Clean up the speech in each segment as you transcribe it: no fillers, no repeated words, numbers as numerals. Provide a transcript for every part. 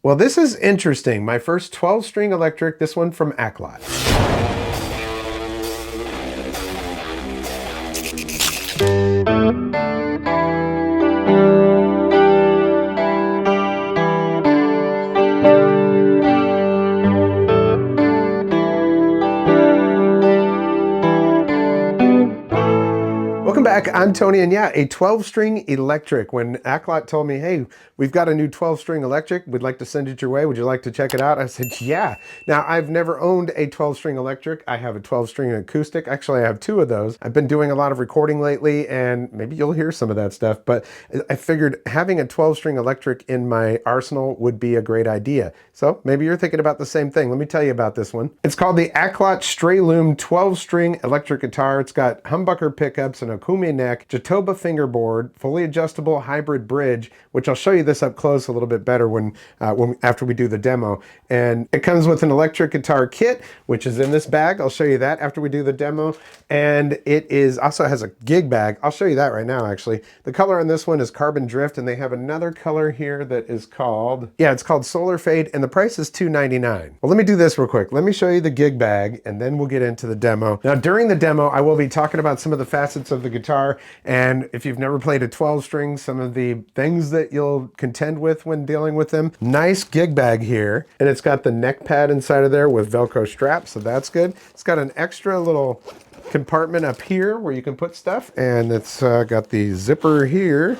Well, this is interesting. My first 12-string electric, this one from Aklot. Welcome back, I'm Tony, and yeah, a 12-string electric. When Aklot told me, hey, we've got a new 12-string electric, we'd like to send it your way, would you like to check it out? I said, yeah. Now, I've never owned a 12-string electric. I have a 12-string acoustic. Actually, I have two of those. I've been doing a lot of recording lately, and maybe you'll hear some of that stuff, but I figured having a 12-string electric in my arsenal would be a great idea. So maybe you're thinking about the same thing. Let me tell you about this one. It's called the Aklot Strayloom 12-string electric guitar. It's got humbucker pickups and Okoume neck, Jatoba fingerboard, fully adjustable hybrid bridge, which I'll show you this up close a little bit better after we do the demo. And it comes with an electric guitar kit, which is in this bag. I'll show you that after we do the demo. And also has a gig bag. I'll show you that right now, actually. The color on this one is Carbon Drift, and they have another color here that is called, it's called Solar Fade, and the price is $2.99. Well, let me do this real quick. Let me show you the gig bag, and then we'll get into the demo. Now, during the demo, I will be talking about some of the facets of the guitar, and if you've never played a 12-string, some of the things that you'll contend with when dealing with them. Nice gig bag here, and it's got the neck pad inside of there with Velcro straps, so that's good. It's got an extra little compartment up here where you can put stuff, and it's got the zipper here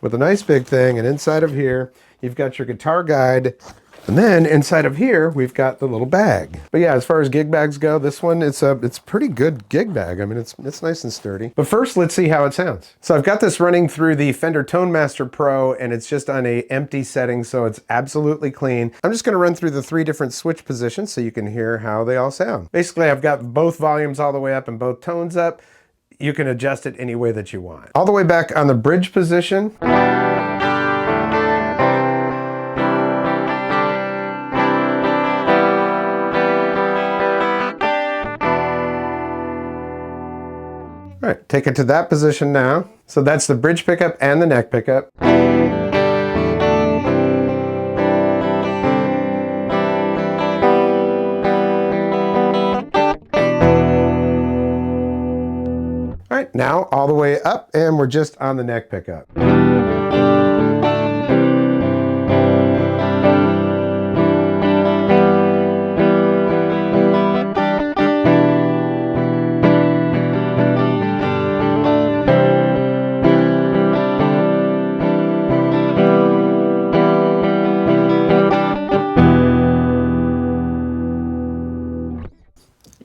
with a nice big thing, and inside of here, you've got your guitar guide. And then inside of here, we've got the little bag. But yeah, as far as gig bags go, this one, it's pretty good gig bag. I mean, it's nice and sturdy. But first, let's see how it sounds. So I've got this running through the Fender Tone Master Pro, and it's just on a empty setting, so it's absolutely clean. I'm just gonna run through the 3 different switch positions so you can hear how they all sound. Basically, I've got both volumes all the way up and both tones up. You can adjust it any way that you want. All the way back on the bridge position. All right, take it to that position now. So that's the bridge pickup and the neck pickup. All right, now all the way up, and we're just on the neck pickup.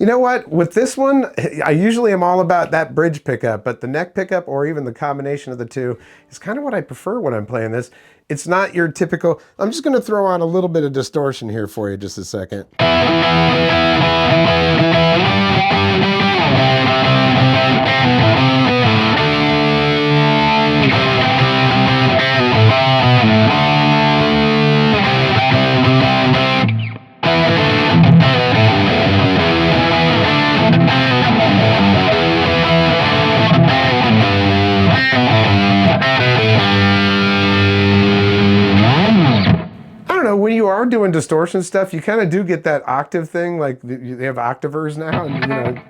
You know what? With this one, I usually am all about that bridge pickup, but the neck pickup or even the combination of the two is kind of what I prefer when I'm playing this. It's not your typical, I'm just gonna throw on a little bit of distortion here for you just a second. When you are doing distortion stuff, you kind of do get that octave thing, like they have octavers now, and you know.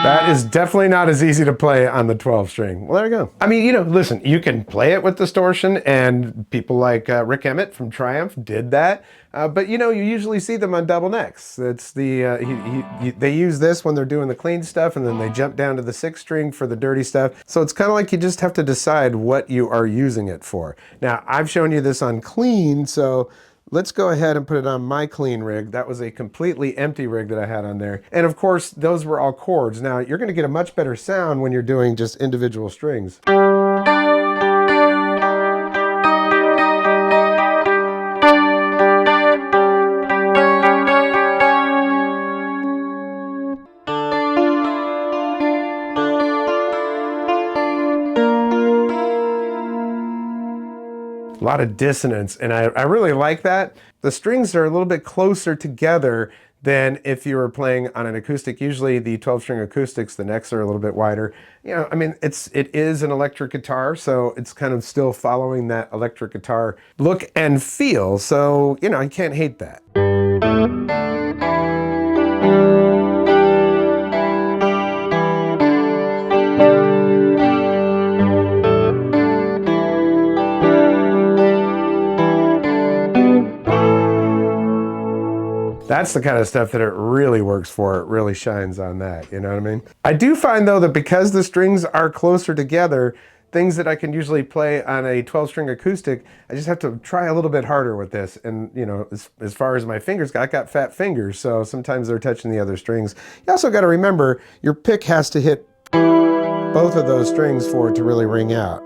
That is definitely not as easy to play on the 12-string. Well, there you go. I mean, you know, listen, you can play it with distortion, and people like Rick Emmett from Triumph did that. But you know, you usually see them on double necks. It's they use this when they're doing the clean stuff, and then they jump down to the 6-string for the dirty stuff. So it's kind of like you just have to decide what you are using it for. Now, I've shown you this on clean, so let's go ahead and put it on my clean rig. That was a completely empty rig that I had on there. And of course, those were all chords. Now, you're gonna get a much better sound when you're doing just individual strings. lot of dissonance, and I really like that. The strings are a little bit closer together than if you were playing on an acoustic. Usually the 12-string acoustics, the necks are a little bit wider. You know, I mean, it is an electric guitar, so it's kind of still following that electric guitar look and feel. So, you know, I can't hate that. That's the kind of stuff that it really works for. It really shines on that, you know what I mean? I do find though that because the strings are closer together, things that I can usually play on a 12-string acoustic, I just have to try a little bit harder with this. And you know, as far as my fingers go, I got fat fingers, so sometimes they're touching the other strings. You also got to remember, your pick has to hit both of those strings for it to really ring out.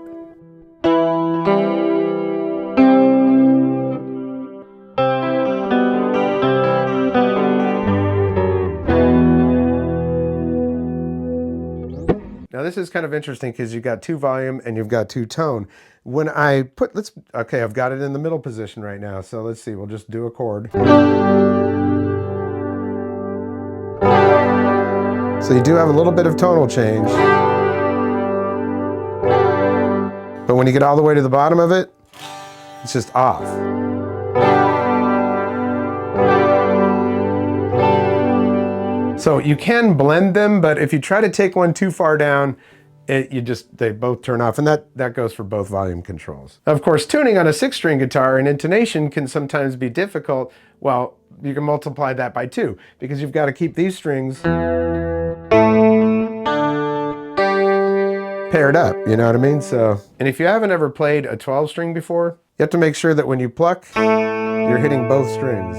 Now this is kind of interesting because you've got 2 volume and you've got 2 tone. When I put, okay, I've got it in the middle position right now. So let's see, we'll just do a chord. So you do have a little bit of tonal change. But when you get all the way to the bottom of it, it's just off. So you can blend them, but if you try to take one too far down, they both turn off, and that goes for both volume controls. Of course, tuning on a 6-string guitar and intonation can sometimes be difficult. Well, you can multiply that by 2, because you've got to keep these strings paired up, you know what I mean? So, and if you haven't ever played a 12-string before, you have to make sure that when you pluck, you're hitting both strings.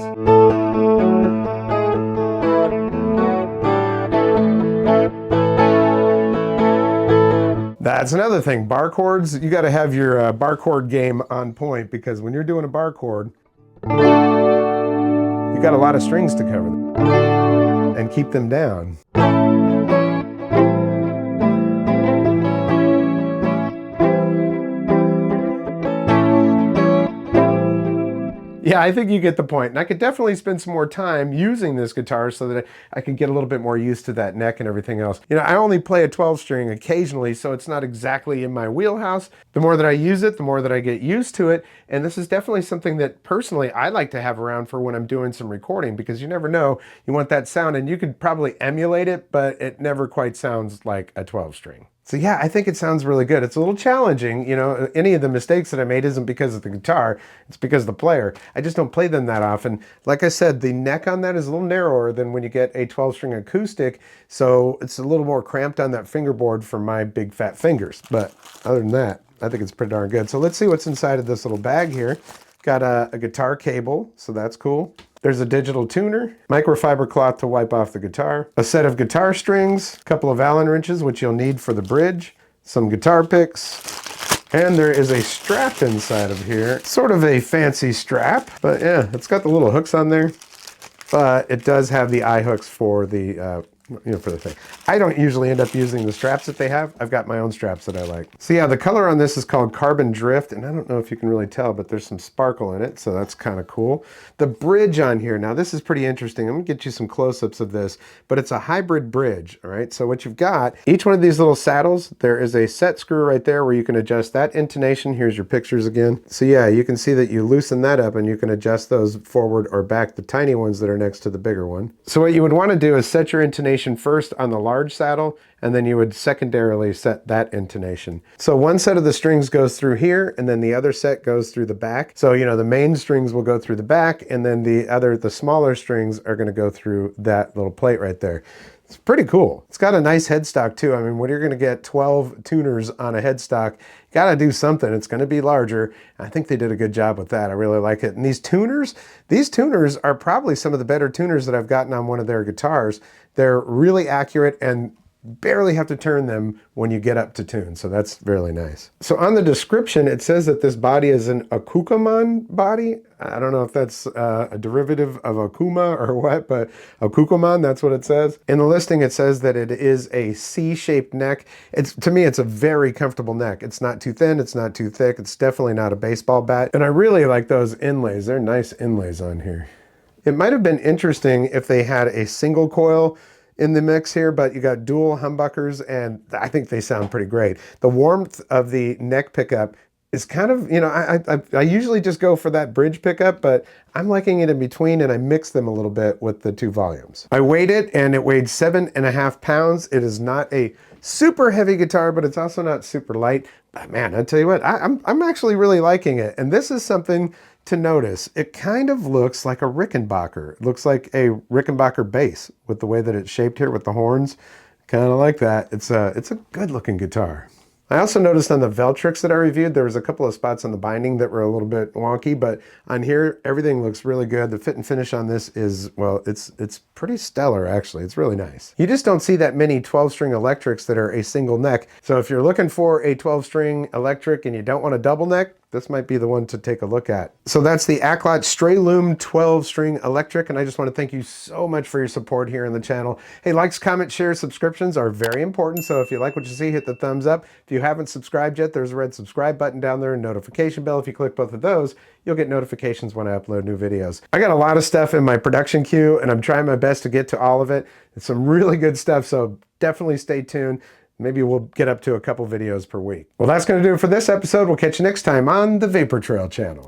That's another thing, bar chords, you got to have your bar chord game on point, because when you're doing a bar chord, you got a lot of strings to cover and keep them down. Yeah, I think you get the point. And I could definitely spend some more time using this guitar so that I can get a little bit more used to that neck and everything else. You know, I only play a 12-string occasionally, so it's not exactly in my wheelhouse. The more that I use it, the more that I get used to it. And this is definitely something that personally I like to have around for when I'm doing some recording, because you never know, you want that sound, and you could probably emulate it, but it never quite sounds like a 12-string. So yeah, I think it sounds really good. It's a little challenging, you know, any of the mistakes that I made isn't because of the guitar, it's because of the player. I just don't play them that often. Like I said, the neck on that is a little narrower than when you get a 12-string acoustic, so it's a little more cramped on that fingerboard for my big fat fingers. But other than that, I think it's pretty darn good. So let's see what's inside of this little bag here. Got a guitar cable, so that's cool. There's a digital tuner, microfiber cloth to wipe off the guitar, a set of guitar strings, a couple of Allen wrenches, which you'll need for the bridge, some guitar picks, and there is a strap inside of here. Sort of a fancy strap, but yeah, it's got the little hooks on there, but it does have the eye hooks for the for the thing. I don't usually end up using the straps that they have. I've got my own straps that I like. So yeah, the color on this is called Carbon Drift, and I don't know if you can really tell, but there's some sparkle in it, so that's kind of cool. The bridge on here, now this is pretty interesting. I'm gonna get you some close-ups of this, but it's a hybrid bridge, all right? So what you've got, each one of these little saddles, there is a set screw right there where you can adjust that intonation. Here's your pictures again. So yeah, you can see that you loosen that up and you can adjust those forward or back, the tiny ones that are next to the bigger one. So what you would want to do is set your intonation first on the large saddle, and then you would secondarily set that intonation. So one set of the strings goes through here, and then the other set goes through the back. So, you know, the main strings will go through the back, and then the smaller strings are going to go through that little plate right there. It's pretty cool. It's got a nice headstock too. I mean, when you're going to get 12 tuners on a headstock, you got to do something. It's going to be larger. I think they did a good job with that. I really like it. And these tuners are probably some of the better tuners that I've gotten on one of their guitars. They're really accurate, and barely have to turn them when you get up to tune. So that's really nice. So on the description, it says that this body is an Okoume body. I don't know if that's a derivative of Okoume or what, but Okoume, that's what it says. In the listing, it says that it is a C-shaped neck. To me, it's a very comfortable neck. It's not too thin, it's not too thick. It's definitely not a baseball bat. And I really like those inlays. They're nice inlays on here. It might have been interesting if they had a single coil in the mix here, but you got dual humbuckers, and I think they sound pretty great. The warmth of the neck pickup is kind of, you know, I usually just go for that bridge pickup, but I'm liking it in between, and I mix them a little bit with the two volumes. I weighed it, and it weighed 7.5 pounds. It is not a super heavy guitar, but it's also not super light. But man, I tell you what, I'm actually really liking it. And this is something to notice. It kind of looks like a Rickenbacker. It looks like a Rickenbacker bass with the way that it's shaped here with the horns. Kind of like that. It's a good looking guitar. I also noticed on the Veltrix that I reviewed, there was a couple of spots on the binding that were a little bit wonky, but on here, everything looks really good. The fit and finish on this is, well, it's pretty stellar, actually. It's really nice. You just don't see that many 12-string electrics that are a single neck. So if you're looking for a 12-string electric and you don't want a double neck, this might be the one to take a look at. So that's the Aklot Strayloom 12-string electric, and I just want to thank you so much for your support here on the channel. Hey, likes, comments, shares, subscriptions are very important, so if you like what you see, hit the thumbs up. If you haven't subscribed yet, there's a red subscribe button down there and notification bell. If you click both of those, you'll get notifications when I upload new videos. I got a lot of stuff in my production queue, and I'm trying my best to get to all of it. It's some really good stuff, so definitely stay tuned. Maybe we'll get up to a couple videos per week. Well, that's going to do it for this episode. We'll catch you next time on the Vapor Trail channel.